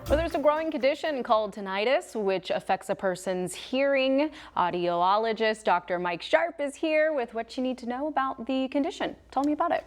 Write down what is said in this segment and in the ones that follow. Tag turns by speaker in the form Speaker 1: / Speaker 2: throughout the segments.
Speaker 1: Well, there's a growing condition called tinnitus, which affects a person's hearing. Audiologist Dr. Mike Sharp is here with what you need to know about the condition. Tell me about it.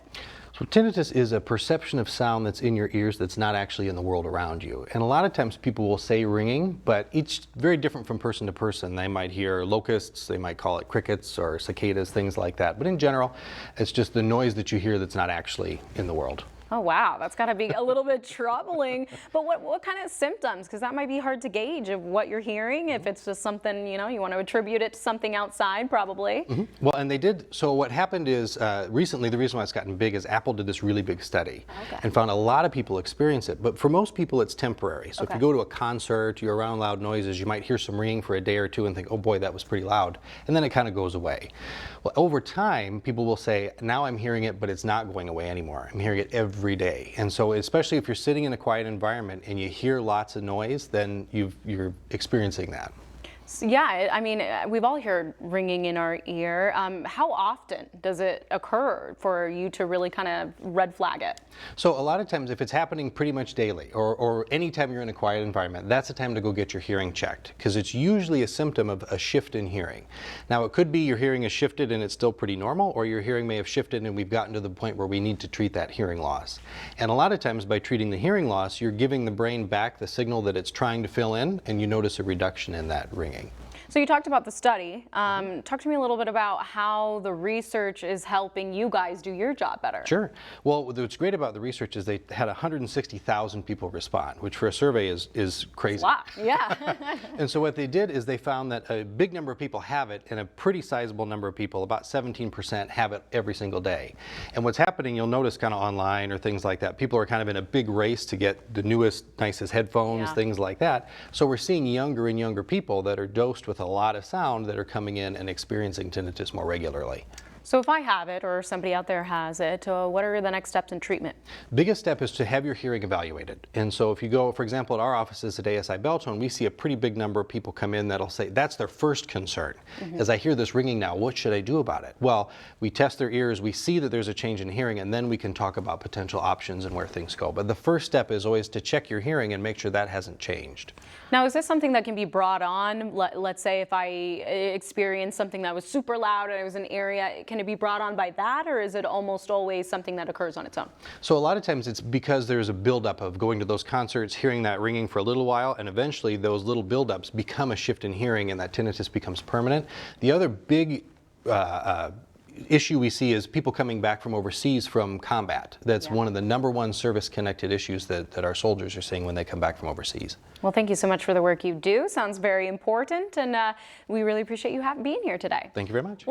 Speaker 2: So tinnitus is a perception of sound that's in your ears that's not actually in the world around you. And a lot of times people will say ringing, but it's very different from person to person. They might hear locusts, they might call it crickets or cicadas, things like that. But in general, it's just the noise that you hear that's not actually in the world.
Speaker 1: Oh, wow. That's got to be a little bit troubling. But what kind of symptoms? Because that might be hard to gauge of what you're hearing. If it's just something, you want to attribute it to something outside, probably.
Speaker 2: Well, and they did. So what happened is recently, the reason why it's gotten big is Apple did this really big study and found a lot of people experience it. But for most people, it's temporary. So if you go to a concert, you're around loud noises, you might hear some ringing for a day or two and think, oh boy, that was pretty loud. And then it kind of goes away. Well, over time, people will say, now I'm hearing it, but it's not going away anymore. I'm hearing it every day. And so especially if you're sitting in a quiet environment and you hear lots of noise, then you're experiencing that.
Speaker 1: So, yeah, I mean, we've all heard ringing in our ear. How often does it occur for you to really kind of red flag it?
Speaker 2: So a lot of times if it's happening pretty much daily or anytime you're in a quiet environment, that's the time to go get your hearing checked because it's usually a symptom of a shift in hearing. Now it could be your hearing is shifted and it's still pretty normal, or your hearing may have shifted and we've gotten to the point where we need to treat that hearing loss. And a lot of times by treating the hearing loss, you're giving the brain back the signal that it's trying to fill in, and you notice a reduction in that ringing.
Speaker 1: So you talked about the study. Talk to me a little bit about how the research is helping you guys do your job better.
Speaker 2: Sure. Well, what's great about the research is they had 160,000 people respond, which for a survey is crazy.
Speaker 1: That's a lot, yeah.
Speaker 2: And so what they did is they found that a big number of people have it, and a pretty sizable number of people, about 17%, have it every single day. And what's happening, you'll notice kind of online or things like that, people are kind of in a big race to get the newest, nicest headphones, things like that. So we're seeing younger and younger people that are dosed with a lot of sound that are coming in and experiencing tinnitus more regularly.
Speaker 1: So if I have it or somebody out there has it, what are the next steps in treatment? Biggest
Speaker 2: step is to have your hearing evaluated. And so if you go, for example, at our offices at ASI Beltone, we see a pretty big number of people come in that'll say that's their first concern. As I hear this ringing now, what should I do about it? Well, we test their ears, we see that there's a change in hearing, and then we can talk about potential options and where things go. But the first step is always to check your hearing and make sure that hasn't changed.
Speaker 1: Now, is this something that can be brought on? Let's say if I experience something that was super loud and it was an area, can it be brought on by that, or is it almost always something that occurs on its own?
Speaker 2: So a lot of times it's because there's a buildup of going to those concerts, hearing that ringing for a little while, and eventually those little buildups become a shift in hearing and that tinnitus becomes permanent. The other big issue we see is people coming back from overseas from combat. That's one of the #1 service-connected issues that our soldiers are seeing when they come back from overseas.
Speaker 1: Well, thank you so much for the work you do. Sounds very important, and we really appreciate you being here today.
Speaker 2: Thank you very much.